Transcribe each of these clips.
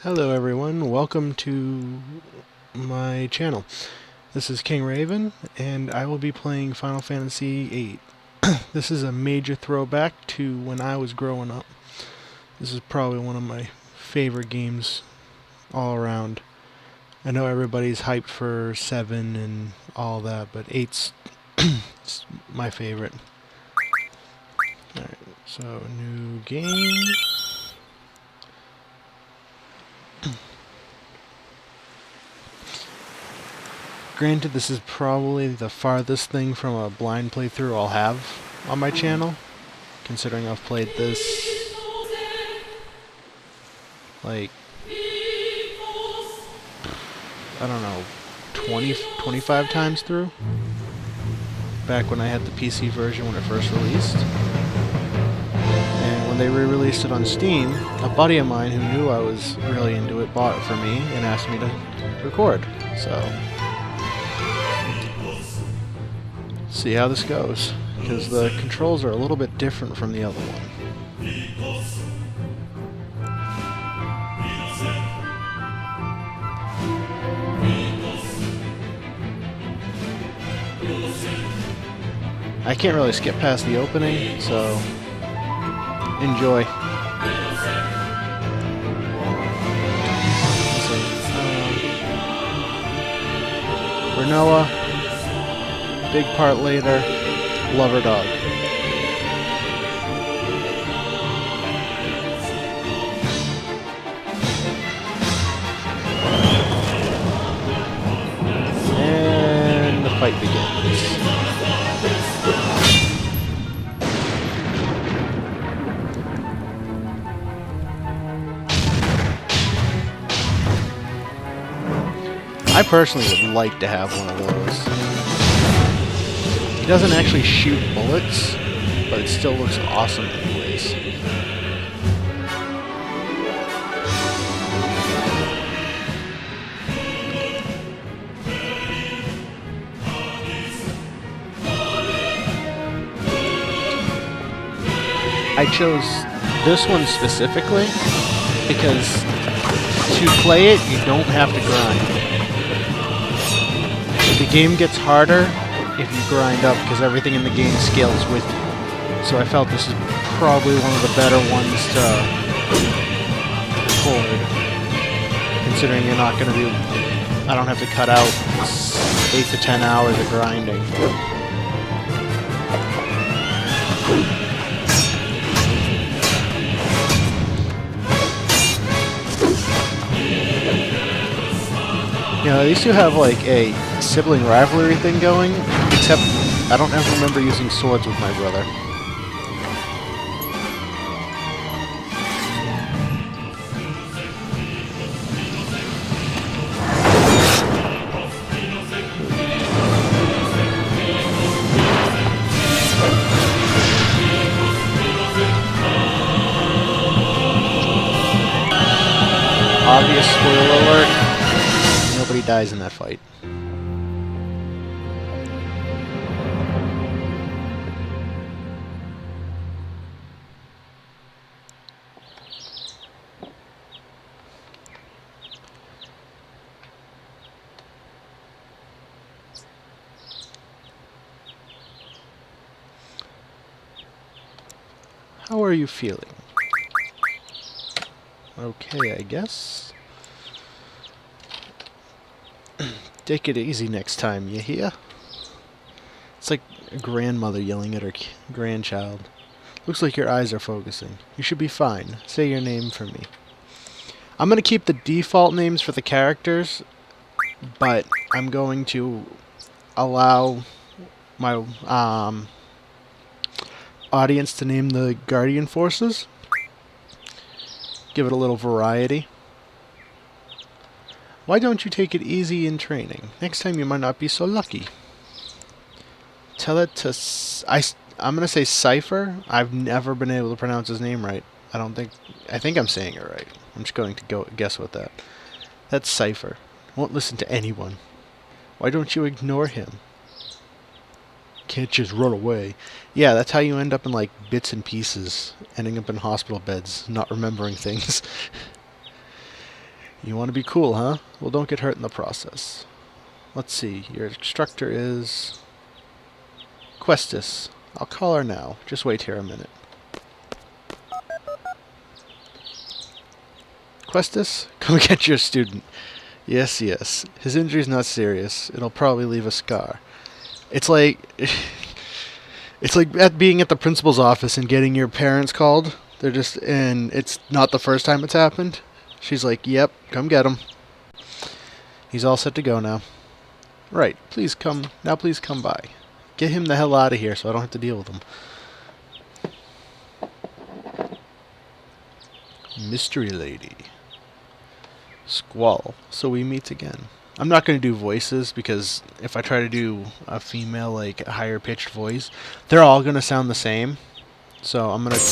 Hello everyone, welcome to my channel. This is King Raven, and I will be playing Final Fantasy VIII. This is a major throwback to when I was growing up. This is probably one of my favorite games all around. I know everybody's hyped for 7 and all that, but 8's my favorite. Alright, so new game. Granted, this is probably the farthest thing from a blind playthrough I'll have on my channel, considering I've played this, like, I don't know, 25 times through, back when I had the PC version when it first released. And when they re-released it on Steam, a buddy of mine who knew I was really into it bought it for me and asked me to record, so see how this goes, because the controls are a little bit different from the other one. I can't really skip past the opening, so enjoy. Renoa. Big part later, lover dog. And the fight begins. I personally would like to have one of those. It doesn't actually shoot bullets, but it still looks awesome anyways. I chose this one specifically because to play it, you don't have to grind. The game gets harder if you grind up, because everything in the game scales with you. So I felt this is probably one of the better ones to record, considering you're not going to do, I don't have to cut out 8 to 10 hours of grinding. You know, these two have like a sibling rivalry thing going, except I don't ever remember using swords with my brother. Obvious spoiler alert. Nobody dies in that fight. How are you feeling? Okay, I guess. Take it easy next time, you hear? It's like a grandmother yelling at her grandchild. Looks like your eyes are focusing. You should be fine. Say your name for me. I'm going to keep the default names for the characters, but I'm going to allow my audience to name the Guardian Forces. Give it a little variety. Why don't you take it easy in training? Next time you might not be so lucky. Tell it to... I'm going to say Cypher. I've never been able to pronounce his name right. I think I'm saying it right. I'm just going to go guess with that. That's Cypher. Won't listen to anyone. Why don't you ignore him? Can't just run away. Yeah, that's how you end up in like bits and pieces, ending up in hospital beds, not remembering things. You want to be cool, huh? Well, don't get hurt in the process. Let's see. Your instructor is Questus. I'll call her now. Just wait here a minute. Questus, come get your student. Yes, yes. His injury's not serious. It'll probably leave a scar. It's like being at the principal's office and getting your parents called. And it's not the first time it's happened. She's like, "Yep, come get him. He's all set to go now." Right. Please come by. Get him the hell out of here so I don't have to deal with him. Mystery lady. Squall. So we meet again. I'm not going to do voices because if I try to do a female, like, higher pitched voice, they're all going to sound the same. So I'm going to...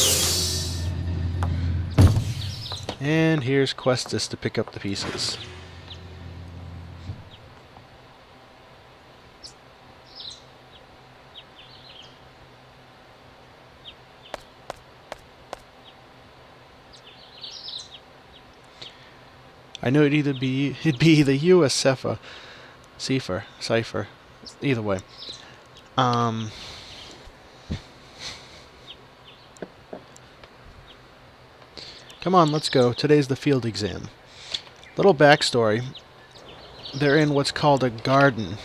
And here's Questus to pick up the pieces. I know it'd be either you or Cipher. Either way. Come on, let's go. Today's the field exam. Little backstory. They're in what's called a garden.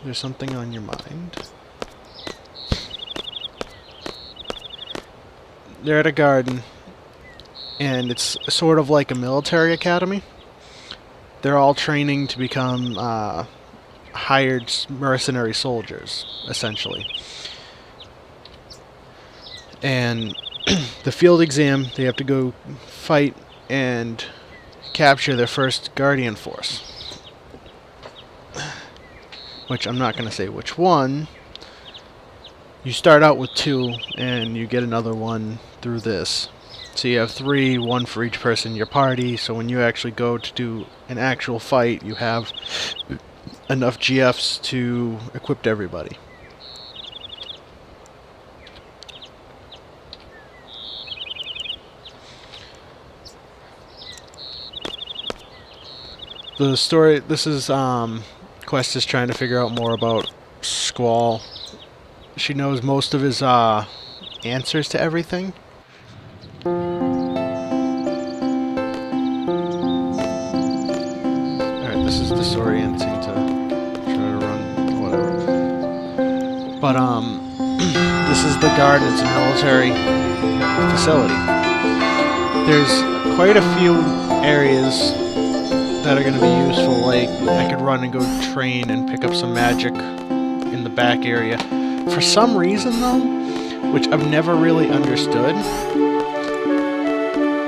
There's something on your mind. They're at a garden. And it's sort of like a military academy. They're all training to become hired mercenary soldiers, essentially. And the field exam, they have to go fight and capture their first Guardian force. Which I'm not going to say which one. You start out with 2, and you get another one through this. So you have 3, 1 for each person in your party, so when you actually go to do an actual fight, you have enough GFs to equip everybody. The story, this is, Quest is trying to figure out more about Squall. She knows most of his, answers to everything. Alright, this is disorienting to try to run, whatever. But, this is the garden, it's a military facility. There's quite a few areas that are going to be useful, like I could run and go train and pick up some magic in the back area. For some reason, though, which I've never really understood,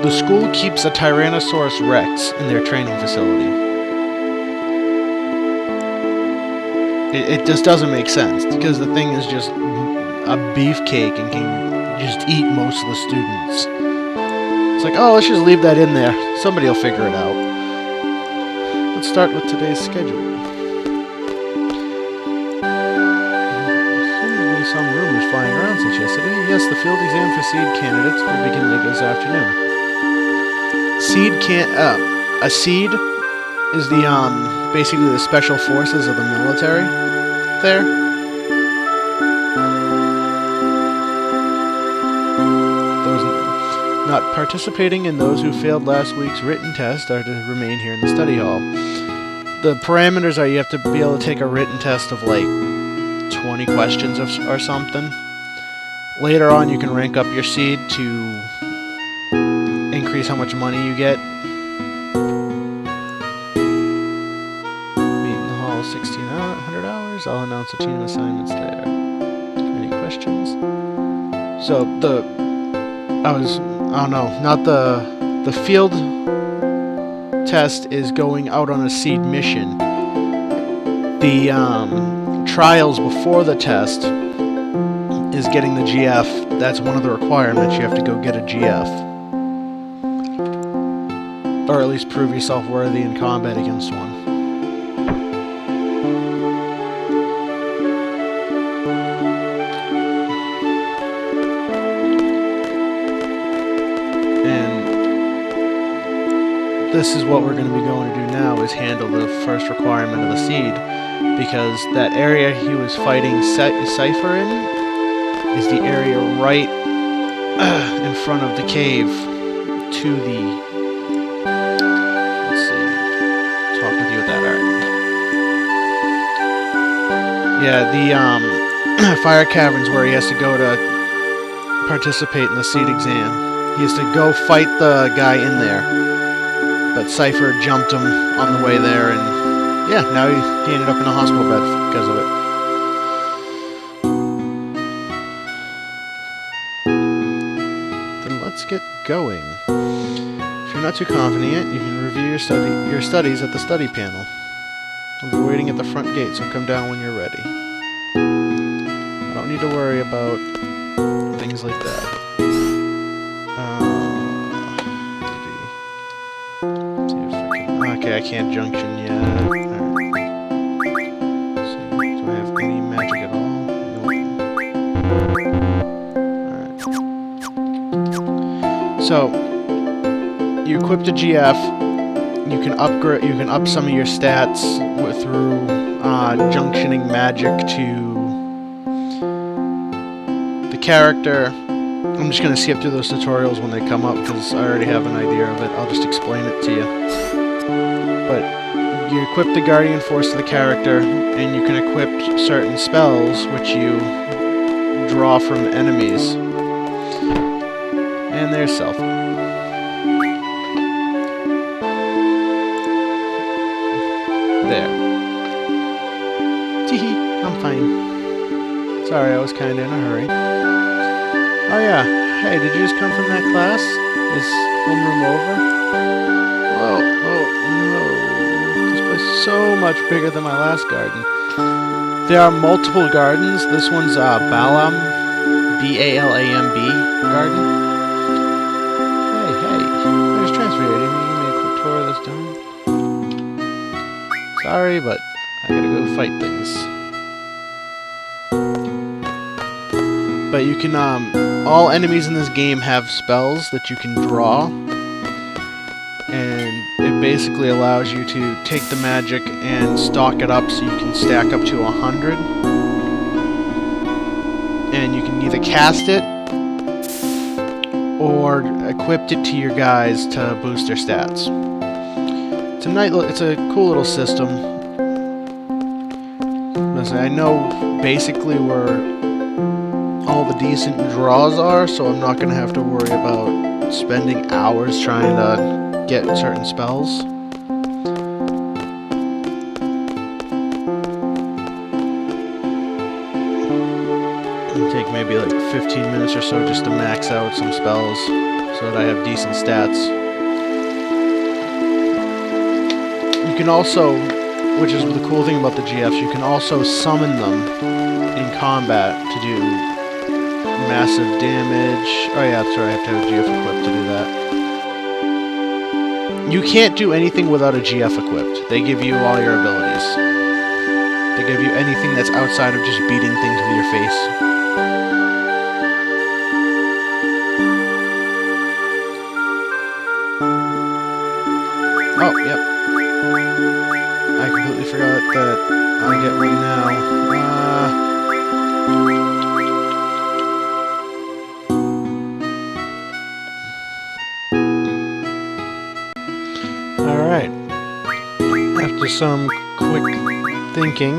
the school keeps a Tyrannosaurus Rex in their training facility. It just doesn't make sense, because the thing is just a beefcake and can just eat most of the students. It's like, oh, let's just leave that in there. Somebody will figure it out. Let's start with today's schedule. Some rumors flying around since yesterday. Yes, the field exam for seed candidates will begin later this afternoon. A seed is the basically the special forces of the military there. Those not participating in those who failed last week's written test are to remain here in the study hall. The parameters are you have to be able to take a written test of like 20 questions or something. Later on, you can rank up your seed to increase how much money you get. Meet in the hall 1,600 hours. I'll announce a team assignments there. Any questions? So the field test is going out on a seed mission. The trials before the test is getting the GF. That's one of the requirements. You have to go get a GF. Or at least prove yourself worthy in combat against one. And this is what we're going to be going to do now, is handle the first requirement of the seed, because that area he was fighting Cypher in is the area right in front of the cave to the... Let's see. Talk with you with that, alright. Yeah, the fire cavern's where he has to go to participate in the seed exam. He has to go fight the guy in there. But Cypher jumped him on the way there, and yeah, now he ended up in a hospital bed because of it. Then let's get going. If you're not too confident yet, you can review your studies at the study panel. I'll be waiting at the front gate, so come down when you're ready. I don't need to worry about things like that. Okay, I can't junction yet. Right. See, do I have any magic at all? Nope. Alright. So, you equip the GF. You can upgrade. You can up some of your stats through junctioning magic to the character. I'm just gonna skip through those tutorials when they come up because I already have an idea of it. I'll just explain it to you. But you equip the Guardian Force to the character, and you can equip certain spells which you draw from enemies. And there's Selfie. There. Teehee, I'm fine. Sorry, I was kinda in a hurry. Oh yeah, hey, did you just come from that class? Is homeroom over? Whoa, oh no. This place is so much bigger than my last garden. There are multiple gardens. This one's Balam, B-A-L-A-M-B garden. Hey, I just transferred you. Didn't you give me a quick tour of this dome? Sorry, but I gotta go fight things. But you can, all enemies in this game have spells that you can draw. And it basically allows you to take the magic and stock it up so you can stack up to 100. And you can either cast it or equip it to your guys to boost their stats. It's a cool little system. Listen, I know basically where all the decent draws are, so I'm not going to have to worry about spending hours trying to get certain spells. It'll take maybe like 15 minutes or so just to max out some spells so that I have decent stats. You can also, which is the cool thing about the GFs, you can also summon them in combat to do massive damage. Oh yeah, that's right, I have to have a GF equipped to do that. You can't do anything without a GF equipped. They give you all your abilities. They give you anything that's outside of just beating things with your face. Oh, yep. I completely forgot that I get one now. Alright. After some quick thinking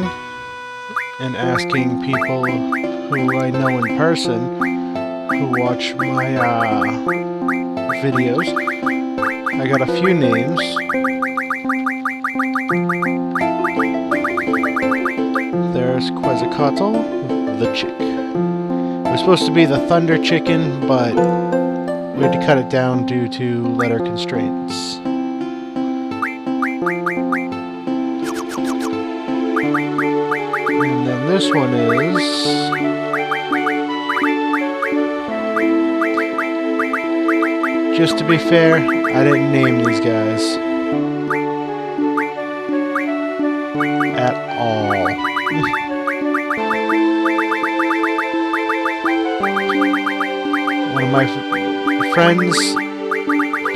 and asking people who I know in person who watch my videos, I got a few names. There's Quetzalcoatl, the chick. It was supposed to be the Thunder Chicken, but we had to cut it down due to letter constraints. And then this one is... Just to be fair, I didn't name these guys. At all. One of my friends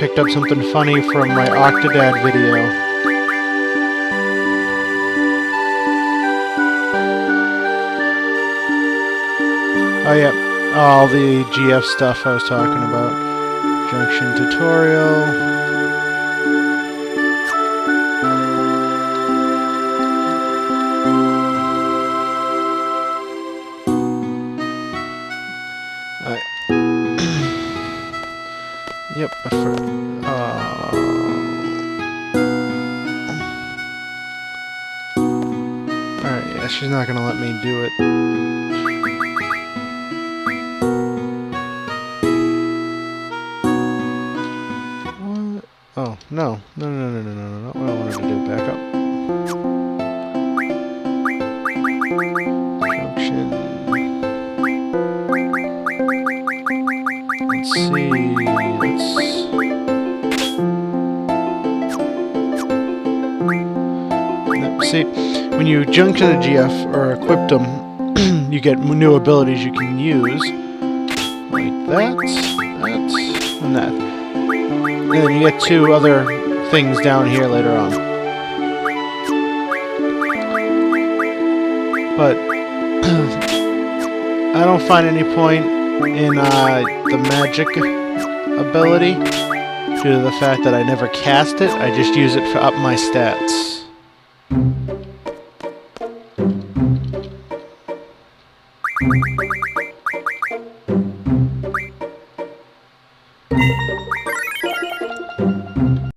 picked up something funny from my Octodad video. Oh yeah, all the GF stuff I was talking about. Junction tutorial. Alright. Yep, alright, yeah, she's not gonna let me do it. What? Oh, no. No, not what I wanted to do. Back up. Junction. Let's see. See, when you junk to the GF or equip them, you get new abilities you can use. Like that, and that. And then you get 2 other things down here later on. But I don't find any point in the magic ability due to the fact that I never cast it. I just use it to up my stats.